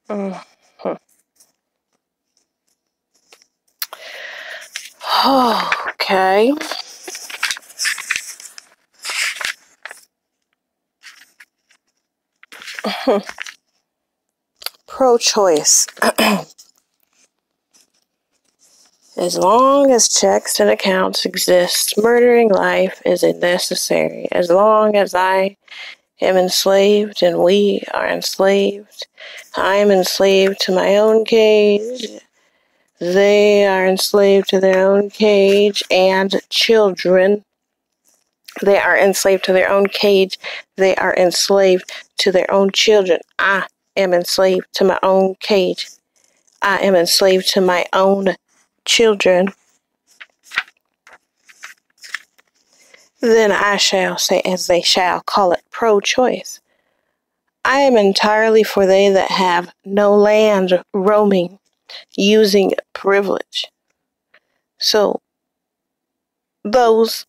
Mhm. Okay. Pro-choice. As long as checks and accounts exist, murdering life isn't necessary. As long as I am enslaved and we are enslaved, I am enslaved to my own cage. They are enslaved to their own cage, and children. They are enslaved to their own cage. They are enslaved to their own children. I am enslaved to my own cage. I am enslaved to my own children. Then I shall say, as they shall call it, pro-choice. I am entirely for they that have no land roaming, using privilege. So, those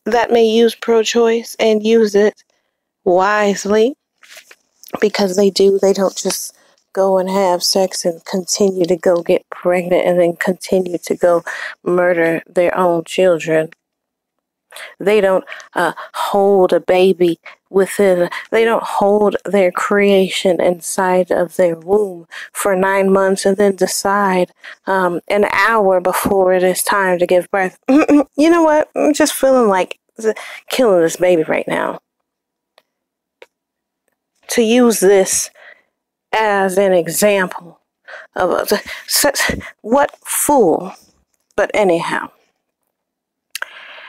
that may use pro-choice and use it wisely, because they don't just go and have sex and continue to go get pregnant and then continue to go murder their own children. They don't hold a baby within, they don't hold their creation inside of their womb for 9 months and then decide an hour before it is time to give birth. You know what? I'm just feeling like killing this baby right now. To use this as an example of what fool. But anyhow.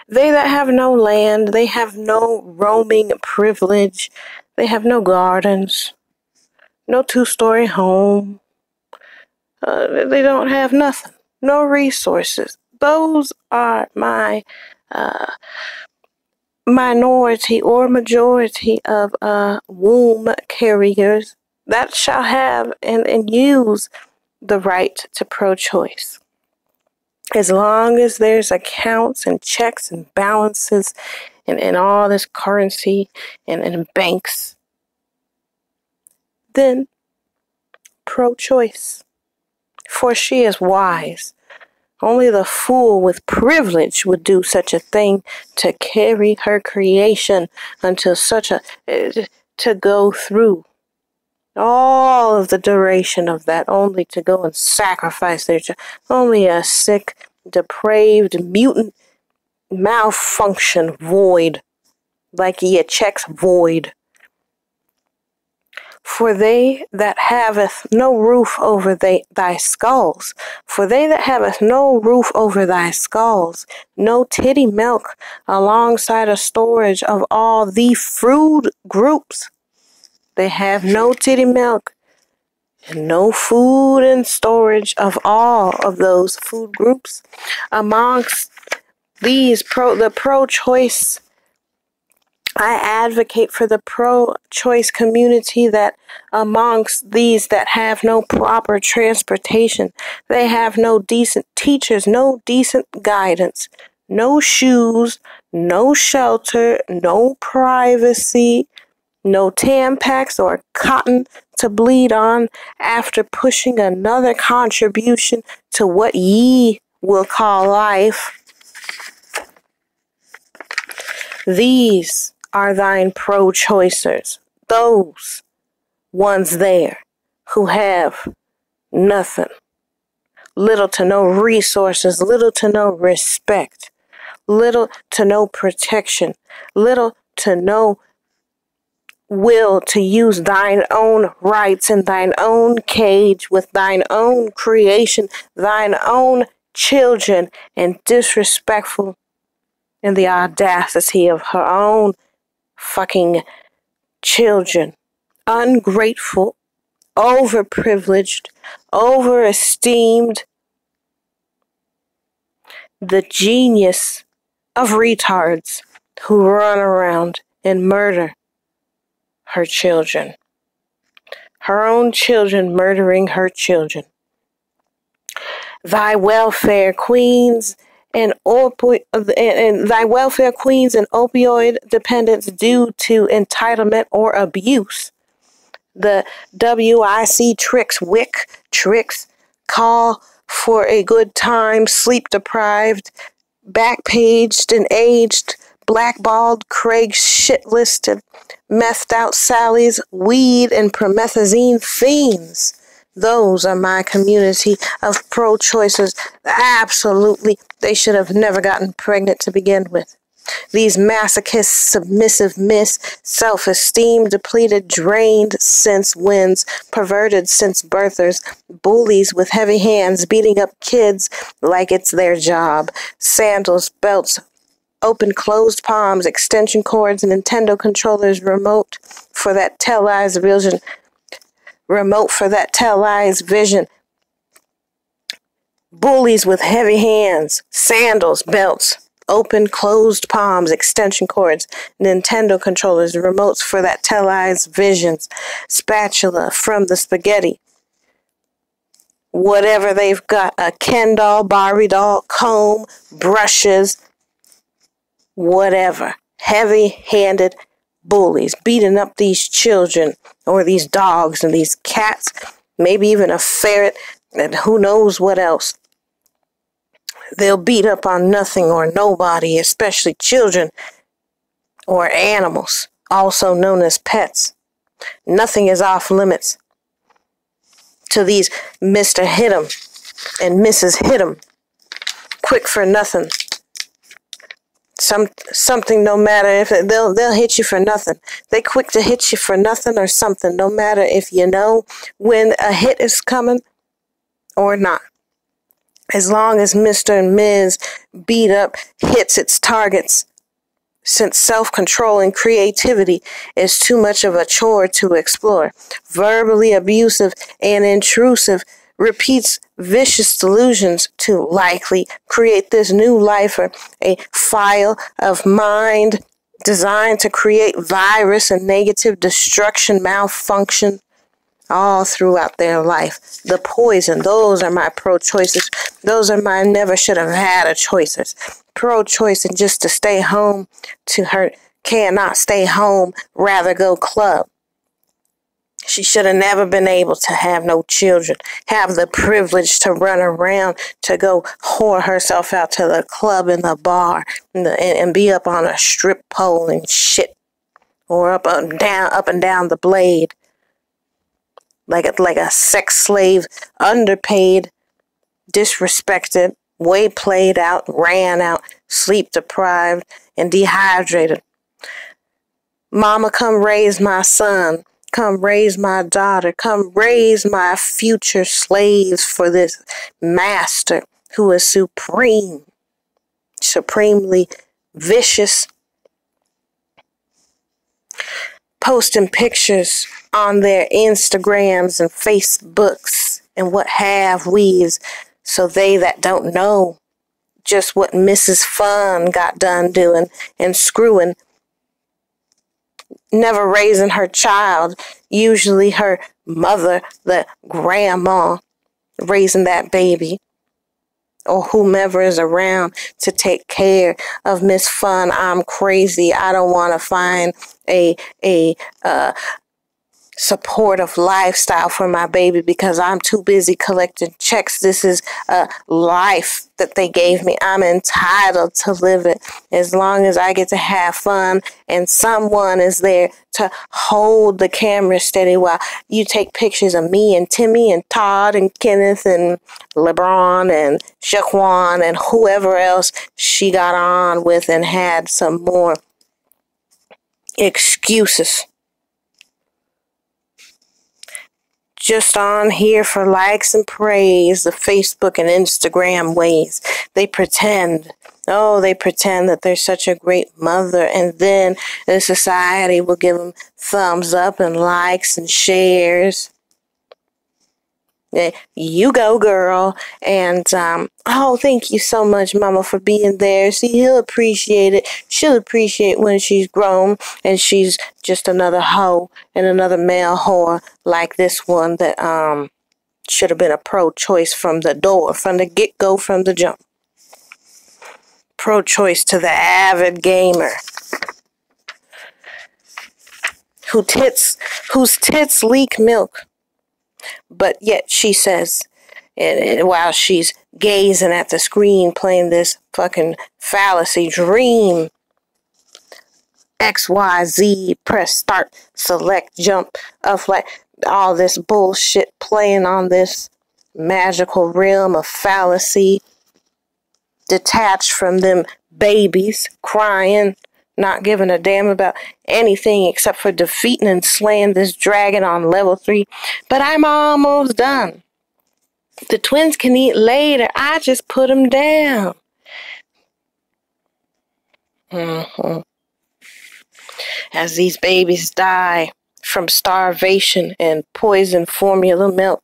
They that have no land, they have no roaming privilege, they have no gardens, no 2-story home, they don't have nothing, no resources. Those are my minority or majority of womb carriers that shall have and use the right to pro-choice. As long as there's accounts and checks and balances and all this currency and banks, then pro-choice. For she is wise. Only the fool with privilege would do such a thing, to carry her creation until to go through all of the duration of that, only to go and sacrifice their child. Only a sick, depraved, mutant, malfunction void, like your checks void. For they that haveth no roof over thy skulls, for they that haveth no roof over thy skulls, no titty milk alongside a storage of all the food groups. They have no titty milk and no food and storage of all of those food groups. Amongst these the pro-choice, I advocate for the pro-choice community that amongst these that have no proper transportation, they have no decent teachers, no decent guidance, no shoes, no shelter, no privacy, no Tampax or cotton to bleed on after pushing another contribution to what ye will call life. These are thine pro-choicers, those ones there who have nothing, little to no resources, little to no respect, little to no protection, little to no will to use thine own rights in thine own cage with thine own creation, thine own children, and disrespectful in the audacity of her own fucking children. Ungrateful, overprivileged, overesteemed, the genius of retards who run around and murder her children. Her own children murdering her children. Thy welfare queens and thy welfare queens and opioid dependents due to entitlement or abuse. the WIC tricks, call for a good time, sleep deprived, backpaged and aged, blackballed, Craig shit-listed, methed out Sally's, weed and promethazine fiends. Those are my community of pro-choicers. Absolutely, they should have never gotten pregnant to begin with. These masochists, submissive self-esteem depleted, drained since wins, perverted since birthers, bullies with heavy hands beating up kids like it's their job, sandals, belts, open closed palms, extension cords, Nintendo controllers, remote for that televised vision, bullies with heavy hands, sandals, belts, open, closed palms, extension cords, Nintendo controllers, remotes for that televised visions, spatula from the spaghetti, whatever they've got, a Ken doll, Barbie doll, comb, brushes, whatever. Heavy-handed bullies beating up these children or these dogs and these cats, maybe even a ferret and who knows what else. They'll beat up on nothing or nobody, especially children or animals, also known as pets. Nothing is off limits to these Mr. Hit'em and Mrs. Hit'em. Quick for nothing. Something, no matter if they'll hit you for nothing. They quick to hit you for nothing or something, no matter if you know when a hit is coming or not. As long as Mr. and Ms. beat up hits its targets, since self-control and creativity is too much of a chore to explore. Verbally abusive and intrusive, repeats vicious delusions to likely create this new life or a file of mind designed to create virus and negative destruction, malfunction, all throughout their life. The poison, those are my pro-choices. Those are my never should have had a choices. Pro-choice and just to stay home to her cannot stay home, rather go club. She should have never been able to have no children, have the privilege to run around, to go whore herself out to the club and the bar and be up on a strip pole and shit, or up and down the blade. Like a sex slave, underpaid, disrespected, way played out, ran out, sleep deprived, and dehydrated. Mama, come raise my son. Come raise my daughter. Come raise my future slaves for this master who is supremely vicious, posting pictures on their Instagrams and Facebooks and what have we's, so they that don't know just what Mrs. Fun got done doing and screwing, never raising her child, usually her mother, the grandma, raising that baby, or whomever is around to take care of Miss Fun. I'm crazy. I don't want to find a supportive lifestyle for my baby because I'm too busy collecting checks. This is a life that they gave me. I'm entitled to live it as long as I get to have fun and someone is there to hold the camera steady while you take pictures of me and Timmy and Todd and Kenneth and LeBron and Shaquan and whoever else she got on with and had some more excuses. Just on here for likes and praise, the Facebook and Instagram ways. They pretend that they're such a great mother, and then the society will give them thumbs up and likes and shares. You go, girl. And, thank you so much, Mama, for being there. See, he'll appreciate it. She'll appreciate when she's grown and she's just another hoe and another male whore like this one that, should have been a pro-choice from the door, from the get-go, from the jump. Pro-choice to the avid gamer whose tits leak milk. But yet she says, and while she's gazing at the screen playing this fucking fallacy dream, XYZ, press start, select, jump, up, like all this bullshit playing on this magical realm of fallacy, detached from them babies crying, not giving a damn about anything except for defeating and slaying this dragon on level 3. But I'm almost done. The twins can eat later. I just put them down. As these babies die from starvation and poison formula milk,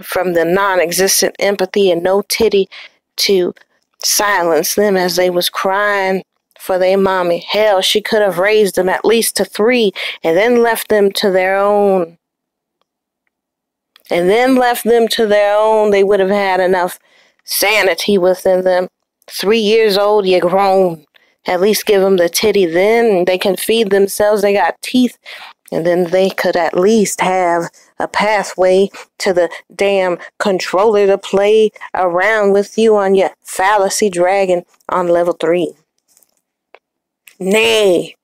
from the non-existent empathy and no titty to silence them as they was crying for their mommy. Hell, she could have raised them at least to 3 and then left them to their own. They would have had enough sanity within them. 3 years old, you grown. At least give them the titty then. They can feed themselves. They got teeth. And then they could at least have a pathway to the damn controller to play around with you on your fallacy dragon on level 3. Nay,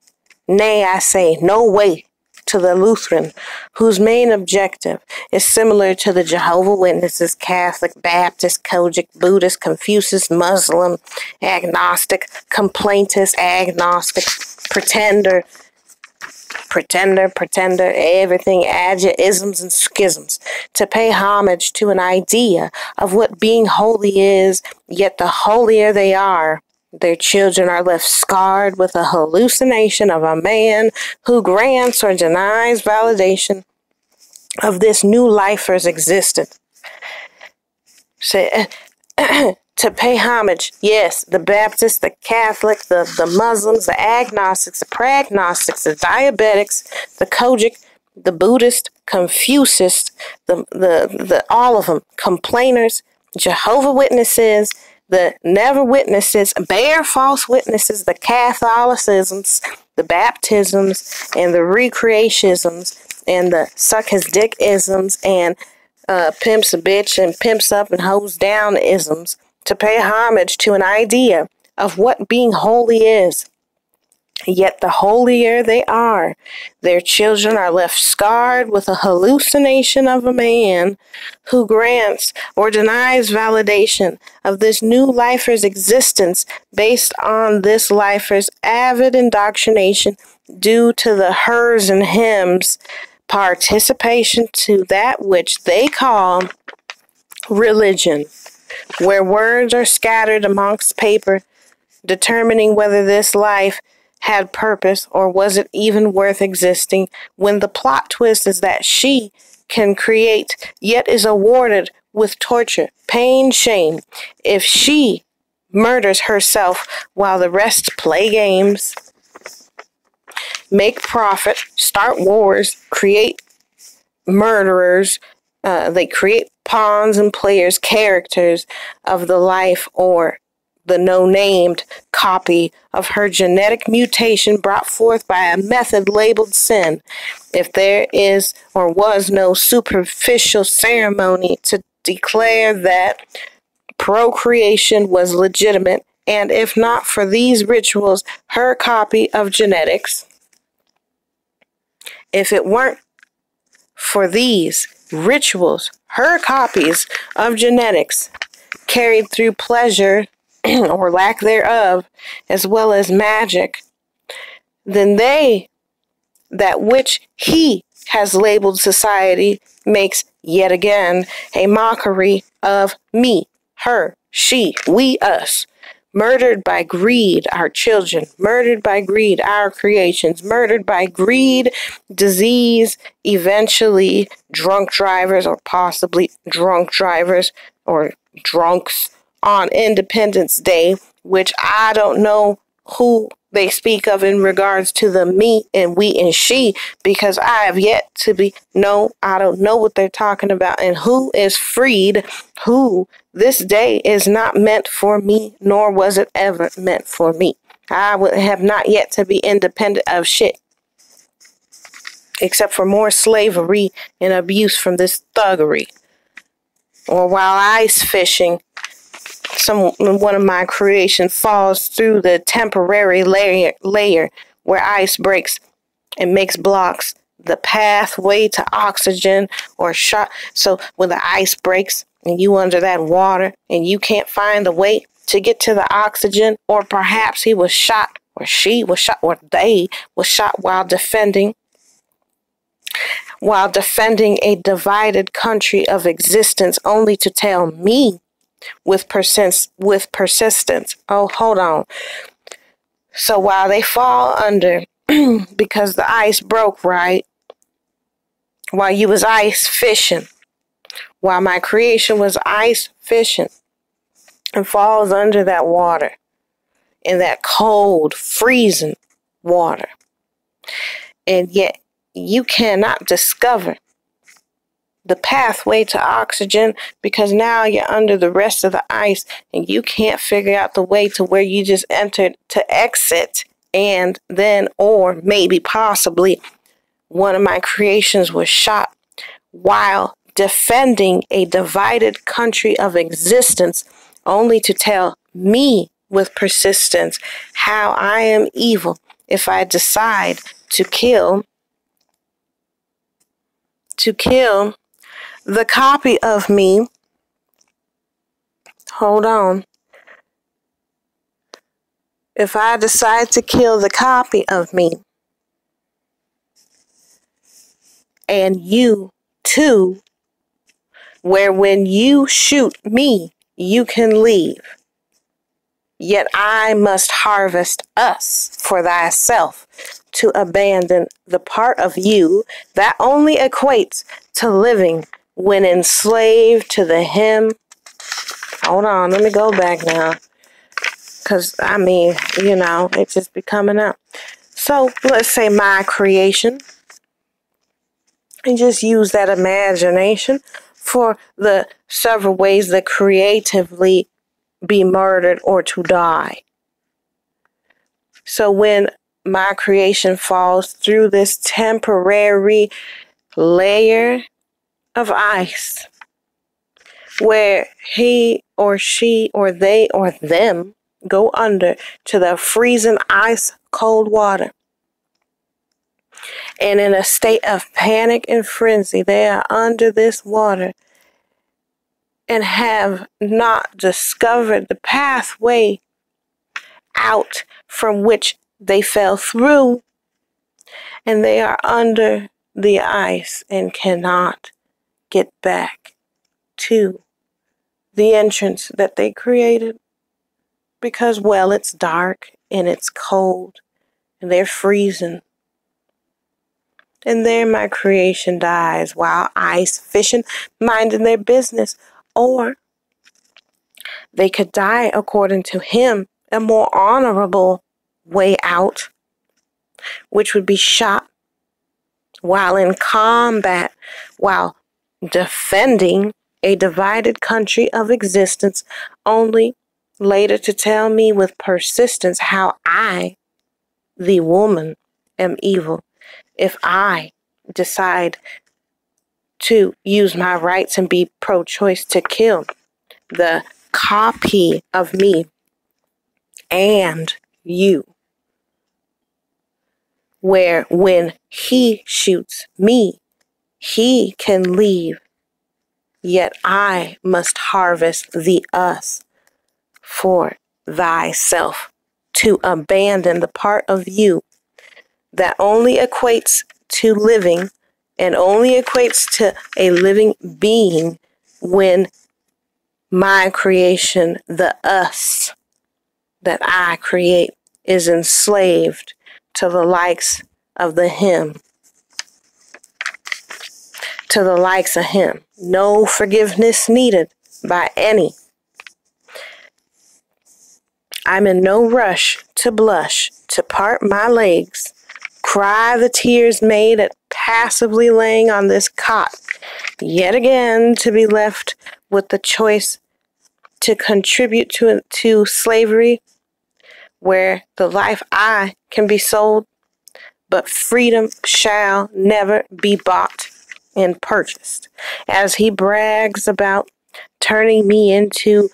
I say, no way to the Lutheran, whose main objective is similar to the Jehovah's Witnesses, Catholic, Baptist, Kojic, Buddhist, Confucius, Muslim, agnostic, complaintist, agnostic, pretender, everything, isms and schisms, to pay homage to an idea of what being holy is, yet the holier they are, their children are left scarred with a hallucination of a man who grants or denies validation of this new lifer's existence. To pay homage, yes, the Baptists, the Catholic, the Muslims, the agnostics, the pragnostics, the diabetics, the Kojic, the Buddhist, Confucius, the all of them, complainers, Jehovah's Witnesses, the never witnesses, bear false witnesses, the Catholicisms, the baptisms, and the recreationisms, and the suck his dick isms, and pimps a bitch and pimps up and hoes down isms, to pay homage to an idea of what being holy is. Yet the holier they are, their children are left scarred with a hallucination of a man who grants or denies validation of this new lifer's existence based on this lifer's avid indoctrination due to the hers and hims participation to that which they call religion, where words are scattered amongst paper, determining whether this life had purpose or was it even worth existing, when the plot twist is that she can create, yet is awarded with torture, pain, shame, if she murders herself while the rest play games, make profit, start wars, create murderers. They create pawns and players, characters of the life or the no-named copy of her genetic mutation brought forth by a method labeled sin. If there is or was no superficial ceremony to declare that procreation was legitimate, and if not for these rituals, her copy of genetics, if it weren't for these rituals, her copies of genetics, carried through pleasure or lack thereof, as well as magic, then that which he has labeled society makes yet again a mockery of me, her, she, we, us. Murdered by greed, our children. Murdered by greed, our creations. Murdered by greed, disease, eventually drunk drivers or possibly drunk drivers or drunks on Independence Day, which I don't know who they speak of in regards to the me and we and she, because I have yet to I don't know what they're talking about and who is freed, who this day is not meant for me, nor was it ever meant for me. I would have not yet to be independent of shit. except for more slavery and abuse from this thuggery. Or while ice fishing, one of my creation falls through the temporary layer where ice breaks and makes blocks the pathway to oxygen or shot. So when the ice breaks and you under that water and you can't find the way to get to the oxygen, or perhaps he was shot or she was shot or they was shot while defending a divided country of existence, only to tell me with persistence, oh, hold on. So while they fall under because the ice broke, right? While you was ice fishing, while my creation was ice fishing, and falls under that water, in that cold, freezing water. And yet you cannot discover the pathway to oxygen because now you're under the rest of the ice and you can't figure out the way to where you just entered to exit. And then, or maybe possibly, one of my creations was shot while defending a divided country of existence, only to tell me with persistence how I am evil if I decide to kill the copy of me. Hold on. If I decide to kill the copy of me, and you too, where when you shoot me, you can leave. Yet I must harvest us for thyself, to abandon the part of you that only equates to living when enslaved to the him. Hold on, let me go back now. Because, I mean, it just be coming out. So, let's say my creation. And just use that imagination for the several ways that creatively be murdered or to die. So when my creation falls through this temporary layer of ice, where he or she or they or them go under to the freezing ice cold water, and in a state of panic and frenzy, they are under this water and have not discovered the pathway out from which they fell through, and they are under the ice and cannot get back to the entrance that they created because, well, it's dark and it's cold and they're freezing. And there my creation dies while ice fishing, minding their business. Or they could die according to him, a more honorable way out, which would be shot while in combat, while defending a divided country of existence, only later to tell me with persistence how I, the woman, am evil if I decide to use my rights and be pro-choice to kill the copy of me and you, where when he shoots me, he can leave, yet I must harvest the us for thyself, to abandon the part of you that only equates to living and only equates to a living being when my creation, the us that I create, is enslaved to the likes of the him. To the likes of him. No forgiveness needed by any. I'm in no rush to blush, to part my legs, cry the tears made at passively laying on this cot, yet again to be left with the choice to contribute to slavery, where the life I can be sold, but freedom shall never be bought and purchased. As he brags about turning me into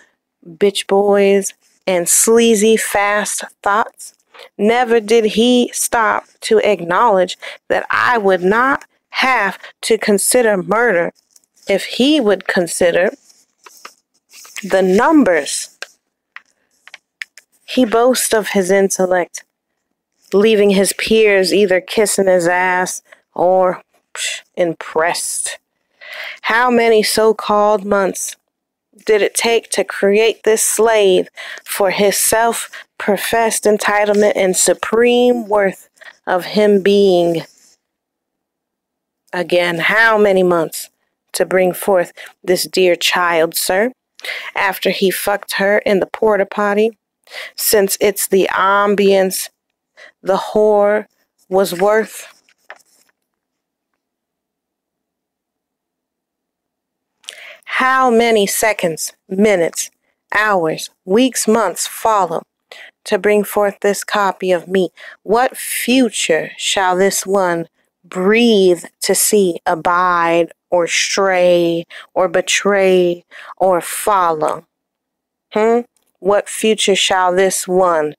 bitch boys and sleazy fast thoughts, never did he stop to acknowledge that I would not have to consider murder if he would consider the numbers. He boasts of his intellect, leaving his peers either kissing his ass or impressed. How many so-called months did it take to create this slave for his self-professed entitlement and supreme worth of him being? Again, how many months to bring forth this dear child, sir, after he fucked her in the porta potty, since it's the ambience the whore was worth? How many seconds, minutes, hours, weeks, months follow to bring forth this copy of me? What future shall this one breathe to see, abide, or stray, or betray, or follow? What future shall this one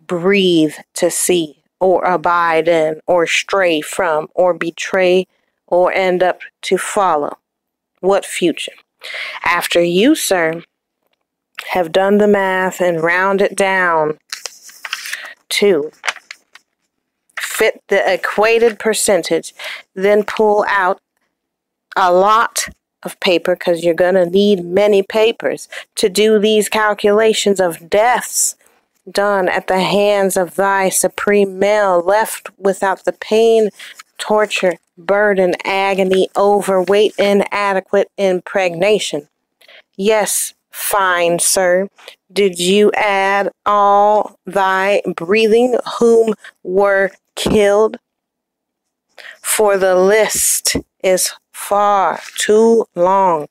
breathe to see, or abide in, or stray from, or betray, or end up to follow? What future? After you, sir, have done the math and round it down to fit the equated percentage, then pull out a lot of paper, because you're going to need many papers to do these calculations of deaths done at the hands of thy supreme male, left without the pain, torture, burden, agony, overweight, inadequate impregnation. Yes, fine sir, did you add all thy breathing whom were killed? For the list is far too long,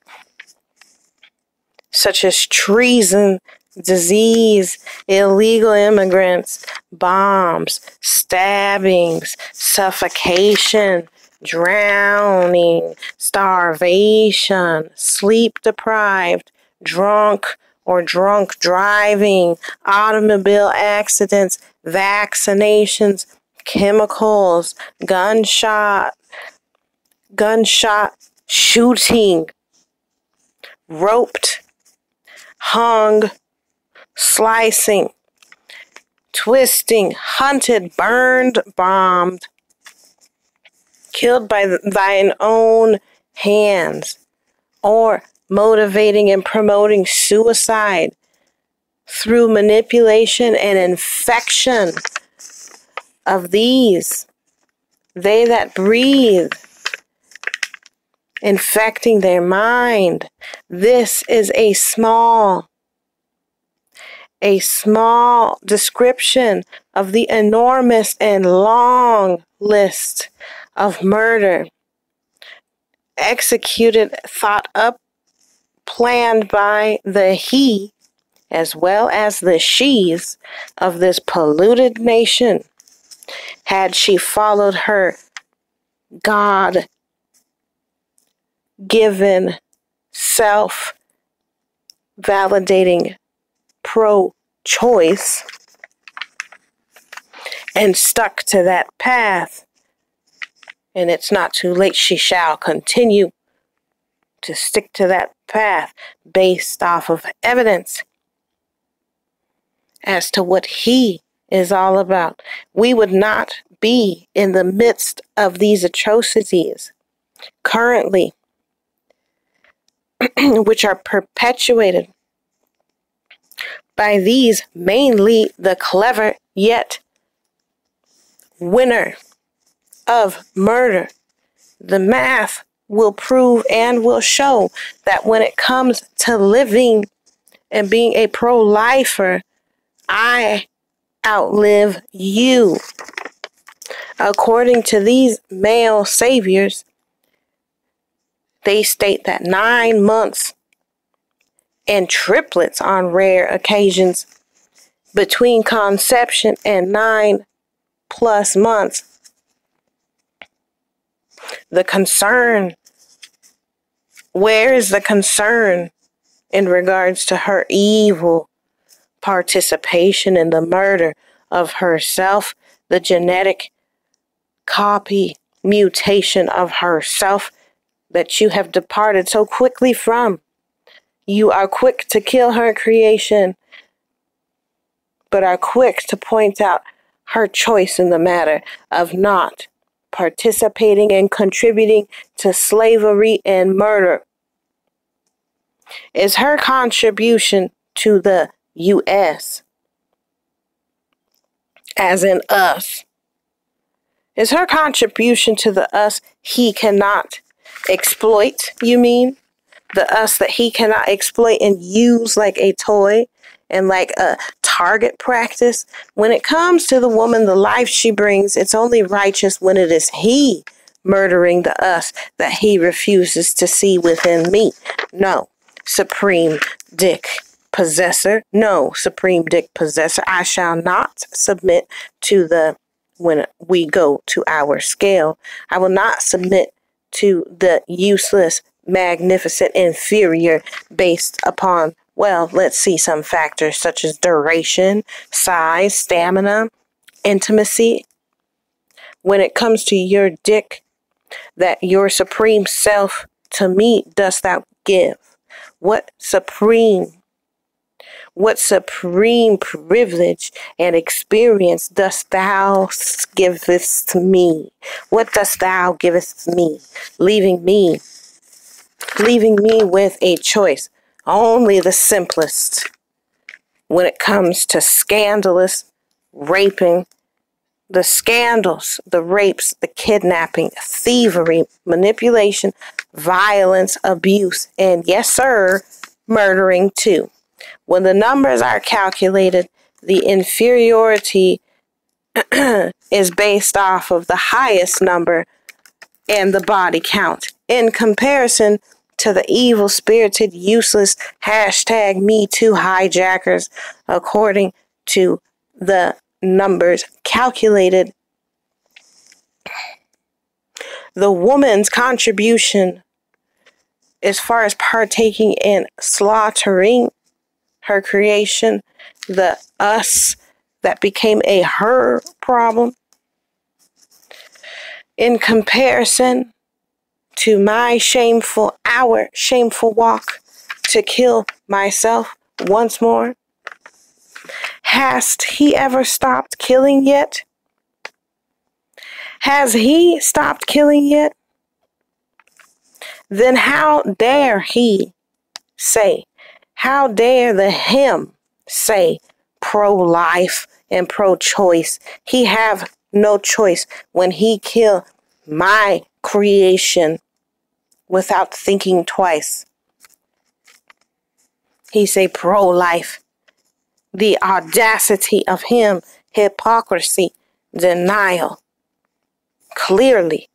such as treason, disease, illegal immigrants, bombs, stabbings, suffocation, drowning, starvation, sleep deprived, drunk or drunk driving, automobile accidents, vaccinations, chemicals, gunshot shooting, roped, hung, slicing, twisting, hunted, burned, bombed, killed by thine own hands, or motivating and promoting suicide through manipulation and infection of these, they that breathe, infecting their mind. This is a small description of the enormous and long list of murder executed, thought up, planned by the he as well as the she's of this polluted nation, had she followed her God-given, self-validating pro-choice and stuck to that path. And it's not too late. She shall continue to stick to that path based off of evidence as to what he is all about. We would not be in the midst of these atrocities currently, which are perpetuated by these, mainly the clever yet winner of murder. The math will prove and will show that when it comes to living and being a pro-lifer, I outlive you. According to these male saviors, they state that 9 months and triplets on rare occasions between conception and 9 plus months. The concern, where is the concern in regards to her evil participation in the murder of herself, the genetic copy mutation of herself that you have departed so quickly from? You are quick to kill her creation, but are quick to point out her choice in the matter of not participating and contributing to slavery and murder. Is her contribution to the U.S., as in us, is her contribution to the us he cannot exploit, you mean? The us that he cannot exploit and use like a toy and like a target practice? When it comes to the woman, the life she brings, it's only righteous when it is he murdering the us that he refuses to see within me. No, supreme dick possessor. No, supreme dick possessor. I shall not submit to the, when we go to our scale, I will not submit to the useless, magnificent, inferior based upon, well, let's see, some factors such as duration, size, stamina, intimacy. When it comes to your dick, that your supreme self to me dost thou give? What supreme privilege and experience dost thou givest to me? What dost thou givest me? Leaving me with a choice, only the simplest, when it comes to scandalous raping, the scandals, the rapes, the kidnapping, thievery, manipulation, violence, abuse, and yes, sir, murdering too. When the numbers are calculated, the inferiority is based off of the highest number and the body count in comparison to the evil-spirited, useless #MeToo hijackers, according to the numbers calculated. The woman's contribution as far as partaking in slaughtering her creation, the us that became a her problem, in comparison to my shameful, our shameful walk to kill myself once more. Hast he ever stopped killing yet? Has he stopped killing yet? Then how dare he say, how dare the him say pro-life and pro-choice? He have no choice when he kill my creation without thinking twice. He say pro-life. The audacity of him, hypocrisy, denial. Clearly,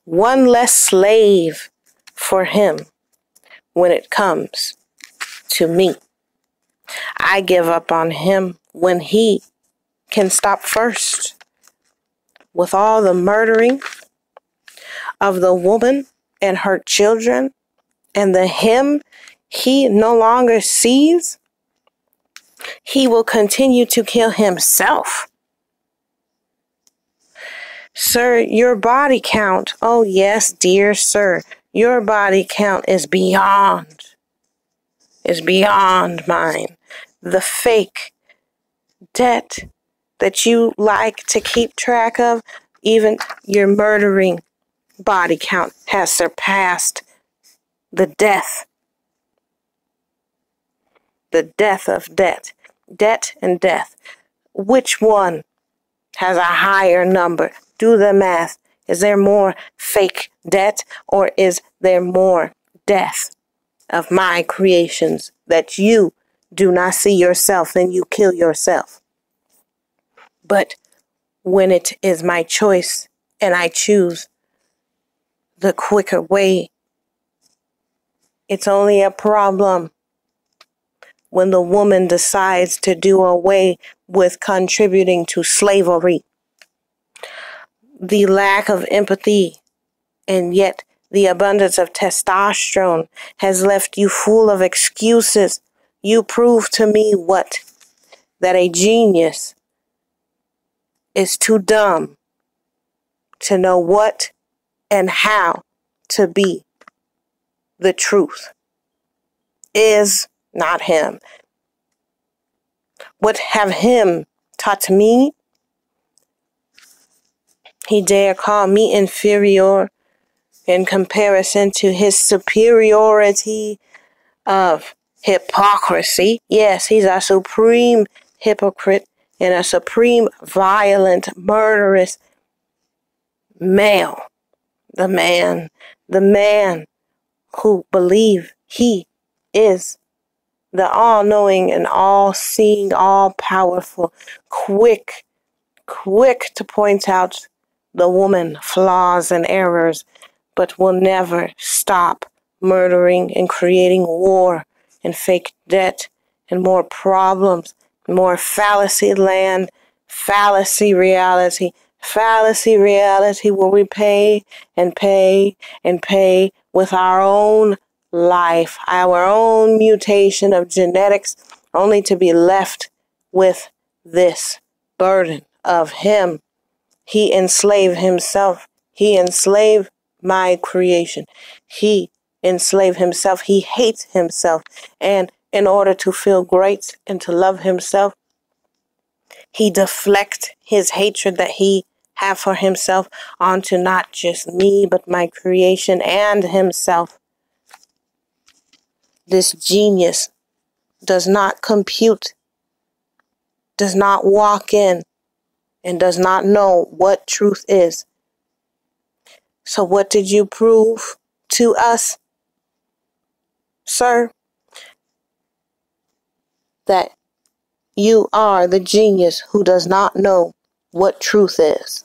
one less slave for him when it comes to me. I give up on him when he can stop first. With all the murdering of the woman and her children and the him he no longer sees, he will continue to kill himself. Sir, your body count, oh yes, dear sir, your body count is beyond mine. The fake debt that you like to keep track of, even your murdering body count has surpassed the death of debt. Debt and death. Which one has a higher number? Do the math. Is there more fake debt or is there more death of my creations that you do not see yourself and you kill yourself? But when it is my choice and I choose the quicker way, it's only a problem when the woman decides to do away with contributing to slavery the lack of empathy and yet the abundance of testosterone has left you full of excuses. You prove to me what? That a genius is too dumb to know what and how to be the truth. Is not him. What have him taught me? He dare call me inferior in comparison to his superiority of hypocrisy. Yes, he's a supreme hypocrite and a supreme violent, murderous male. The man who believe he is the all-knowing and all-seeing, all-powerful, quick to point out the woman flaws and errors, but will never stop murdering and creating war and fake debt and more problems, more fallacy land, fallacy reality where we pay and pay and pay with our own life, our own mutation of genetics, only to be left with this burden of him. He enslaved himself. He enslaved my creation. He enslaved himself. He hates himself. And in order to feel great and to love himself, he deflects his hatred that he have for himself onto not just me, but my creation and himself. This genius does not compute, does not walk in, and does not know what truth is. So what did you prove to us, sir? That you are the genius who does not know what truth is.